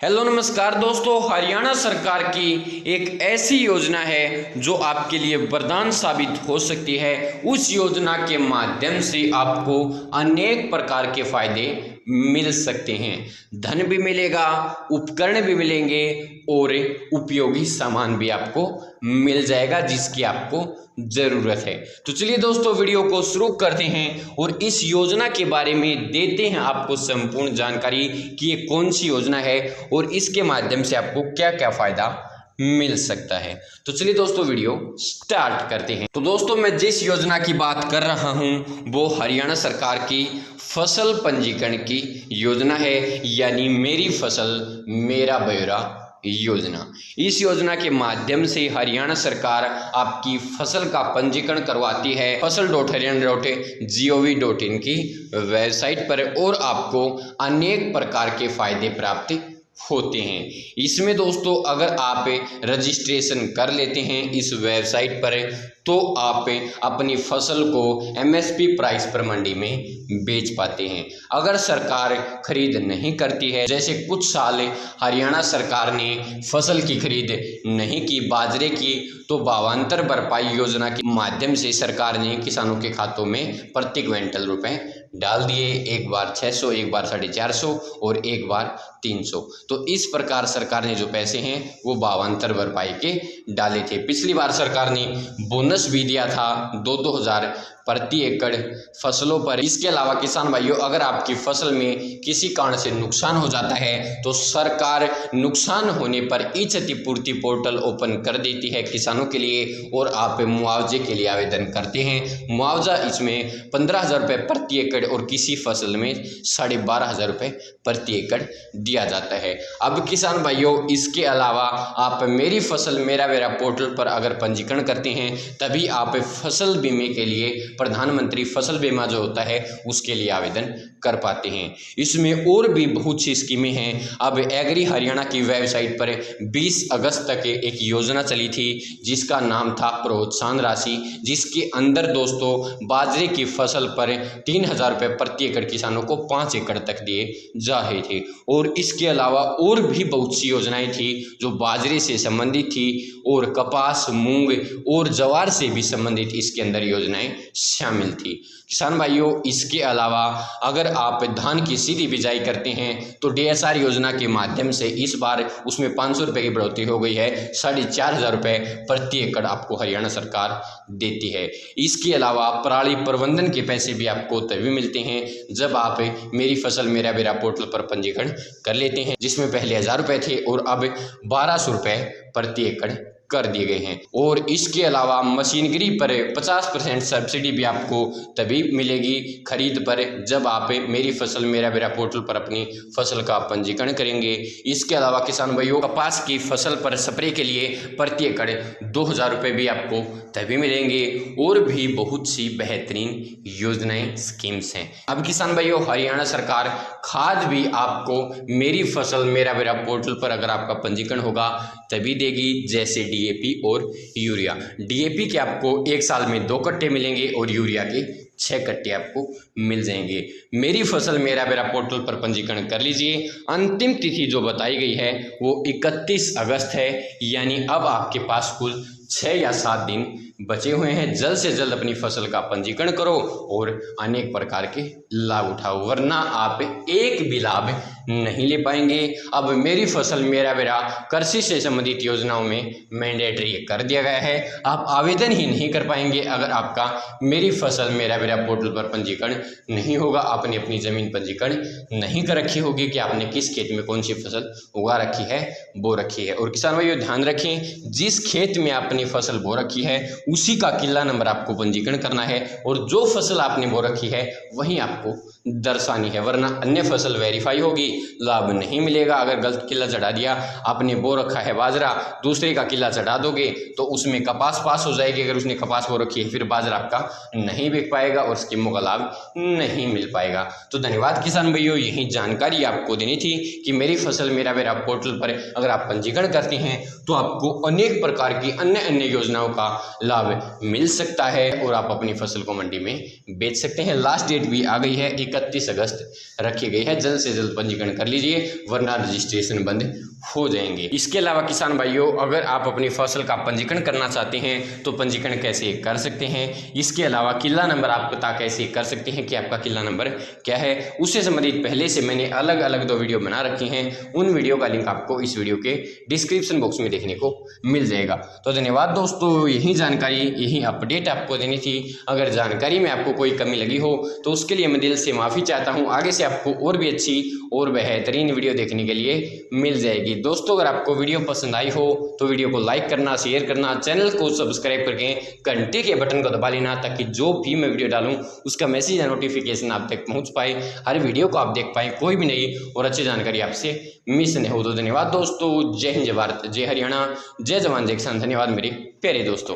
Hello नमस्कार दोस्तों, हरियाणा सरकार की एक ऐसी योजना है जो आपके लिए वरदान साबित हो सकती है। उस योजना के माध्यम से आपको अनेक प्रकार के फायदे मिल सकते हैं। धन भी मिलेगा, उपकरण भी मिलेंगे और उपयोगी सामान भी आपको मिल जाएगा जिसकी आपको ज़रूरत है। तो चलिए दोस्तों, वीडियो को शुरू करते हैं और इस योजना के बारे में देते हैं आपको संपूर्ण जानकारी कि ये कौन सी योजना है और इसके माध्यम से आपको क्या क्या फ़ायदा मिल सकता है। तो चलिए दोस्तों, वीडियो स्टार्ट करते हैं। तो दोस्तों, मैं जिस योजना की बात कर रहा हूँ वो हरियाणा सरकार की फसल पंजीकरण की योजना है, यानी मेरी फसल मेरा ब्यौरा योजना। इस योजना के माध्यम से हरियाणा सरकार आपकी फसल का पंजीकरण करवाती है फसल.haryana.gov.in की वेबसाइट पर और आपको अनेक प्रकार के फायदे प्राप्त होते हैं। इसमें दोस्तों, अगर आप रजिस्ट्रेशन कर लेते हैं इस वेबसाइट पर तो आप अपनी फसल को एमएसपी प्राइस पर मंडी में बेच पाते हैं। अगर सरकार खरीद नहीं करती है, जैसे कुछ साल हरियाणा सरकार ने फसल की खरीद नहीं की बाजरे की, तो भावांतर भरपाई योजना के माध्यम से सरकार ने किसानों के खातों में प्रति क्विंटल रुपए डाल दिए। एक बार 600, एक बार 450 और एक बार 300। तो इस प्रकार सरकार ने जो पैसे हैं वो भावांतर भरपाई के डाले थे। पिछली बार सरकार ने बोनस भी दिया था 2-2 हज़ार प्रति एकड़ फसलों पर। इसके अलावा किसान भाइयों, अगर आपकी फसल में किसी कारण से नुकसान हो जाता है तो सरकार नुकसान होने पर ई क्षतिपूर्ति पोर्टल ओपन कर देती है किसानों के लिए और आप मुआवजे के लिए आवेदन करते हैं। मुआवजा इसमें 15,000 रुपये प्रति एकड़ और किसी फसल में 12,500 रुपये प्रति एकड़ दिया जाता है। अब किसान भाइयों, इसके अलावा आप मेरी फसल मेरा ब्यौरा पोर्टल पर अगर पंजीकरण करते हैं तभी आप फसल बीमे के लिए प्रधानमंत्री फसल बीमा जो होता है उसके लिए आवेदन कर पाते हैं। इसमें और भी बहुत सी स्कीमें हैं। अब एग्री हरियाणा की वेबसाइट पर 20 अगस्त तक एक योजना चली थी जिसका नाम था प्रोत्साहन राशि, जिसके अंदर दोस्तों बाजरे की फसल पर 3,000 रुपये प्रति एकड़ किसानों को 5 एकड़ तक दिए जा रहे थे। और इसके अलावा और भी बहुत सी योजनाएं थी जो बाजरे से संबंधित थी और कपास, मूंग और ज्वार से भी संबंधित इसके अंदर योजनाएं शामिल थी। किसान भाइयों, इसके अलावा अगर आप धान की सीधी बिजाई करते हैं तो डीएसआर योजना के माध्यम से इस बार उसमें 500 रुपये की बढ़ोतरी हो गई है। 4,500 रुपये प्रति एकड़ आपको हरियाणा सरकार देती है। इसके अलावा पराली प्रबंधन के पैसे भी आपको तभी मिलते हैं जब आप मेरी फसल मेरा ब्यौरा पोर्टल पर पंजीकरण कर लेते हैं, जिसमें पहले 1,000 रुपये थे और अब 1,200 रुपये प्रति एकड़ कर दिए गए हैं। और इसके अलावा मशीनरी पर 50% सब्सिडी भी आपको तभी मिलेगी खरीद पर जब आप मेरी फसल मेरा ब्यौरा पोर्टल पर अपनी फसल का पंजीकरण करेंगे। इसके अलावा किसान भाइयों, कपास की फसल पर स्प्रे के लिए प्रति एकड़ 2,000 रुपये भी आपको तभी मिलेंगे और भी बहुत सी बेहतरीन योजनाएं, स्कीम्स हैं। अब किसान भाइयों, हरियाणा सरकार खाद भी आपको मेरी फसल मेरा ब्यौरा पोर्टल पर अगर आपका पंजीकरण होगा तभी देगी, जैसे डीएपी और यूरिया। डीएपी के आपको 1 साल में 2 कट्टे मिलेंगे और यूरिया के 6 कट्टे आपको मिल जाएंगे। मेरी फसल मेरा ब्यौरा पोर्टल पर पंजीकरण कर लीजिए। अंतिम तिथि जो बताई गई है वो 31 अगस्त है, यानी अब आपके पास कुल 6 या 7 दिन बचे हुए हैं। जल्द से जल्द अपनी फसल का पंजीकरण करो और अनेक प्रकार के लाभ उठाओ, वरना आप एक भी लाभ नहीं ले पाएंगे। अब मेरी फसल मेरा ब्यौरा कृषि से संबंधित योजनाओं में मैंडेटरी कर दिया गया है। आप आवेदन ही नहीं कर पाएंगे अगर आपका मेरी फसल मेरा ब्यौरा पोर्टल पर पंजीकरण नहीं होगा। आपने अपनी ज़मीन पंजीकरण नहीं कर रखी होगी कि आपने किस खेत में कौन सी फसल उगा रखी है, बो रखी है। और किसान भाइयों, ध्यान रखें, जिस खेत में आपने फसल बो रखी है उसी का किला नंबर आपको पंजीकरण करना है और जो फसल आपने बो रखी है वहीं आपको दर्शानी है, वरना अन्य फसल वेरीफाई होगी, लाभ नहीं मिलेगा। अगर गलत किला चढ़ा दिया, आपने बो रखा है बाजरा, दूसरे का किला चढ़ा दोगे तो उसमें कपास पास हो जाएगी। अगर उसने कपास बो रखी है फिर बाजरा आपका नहीं बिक पाएगा और स्कीमों का लाभ नहीं मिल पाएगा। तो धन्यवाद किसान भाइयों, यही जानकारी आपको देनी थी कि मेरी फसल मेरा ब्यौरा पोर्टल पर अगर आप पंजीकरण करते हैं तो आपको अनेक प्रकार की अन्य योजनाओं का लाभ मिल सकता है और आप अपनी फसल को मंडी में बेच सकते हैं। लास्ट डेट भी आ गई है, 31 अगस्त रखी गई है। जल्द से जल्द पंजीकरण कर लीजिए वरना रजिस्ट्रेशन बंद हो जाएंगे। इसके अलावा किसान भाइयों, अगर आप अपनी फसल का पंजीकरण करना चाहते हैं तो पंजीकरण कैसे कर सकते हैं, इसके अलावा किला नंबर आप पता कैसे कर सकते हैं कि आपका किला नंबर क्या है, उससे संबंधित पहले से मैंने अलग अलग 2 वीडियो बना रखी हैं। उन वीडियो का लिंक आपको इस वीडियो के डिस्क्रिप्शन बॉक्स में देखने को मिल जाएगा। तो धन्यवाद दोस्तों, यही जानकारी, यही अपडेट आपको देनी थी। अगर जानकारी में आपको कोई कमी लगी हो तो उसके लिए मैं दिल से माफ़ी चाहता हूँ। आगे से आपको और भी अच्छी और बेहतरीन वीडियो देखने के लिए मिल जाएगी। दोस्तों, अगर आपको वीडियो पसंद आई हो तो वीडियो को लाइक करना, शेयर करना, चैनल को सब्सक्राइब करके घंटे के बटन को दबा लेना ताकि जो भी मैं वीडियो डालूं उसका मैसेज या नोटिफिकेशन आप तक पहुंच पाए, हर वीडियो को आप देख पाए, कोई भी नई और अच्छी जानकारी आपसे मिस नहीं हो। तो धन्यवाद दोस्तों, जय हिंद, जय भारत, जय हरियाणा, जय जवान, जय किसान। धन्यवाद मेरे प्यारे दोस्तों।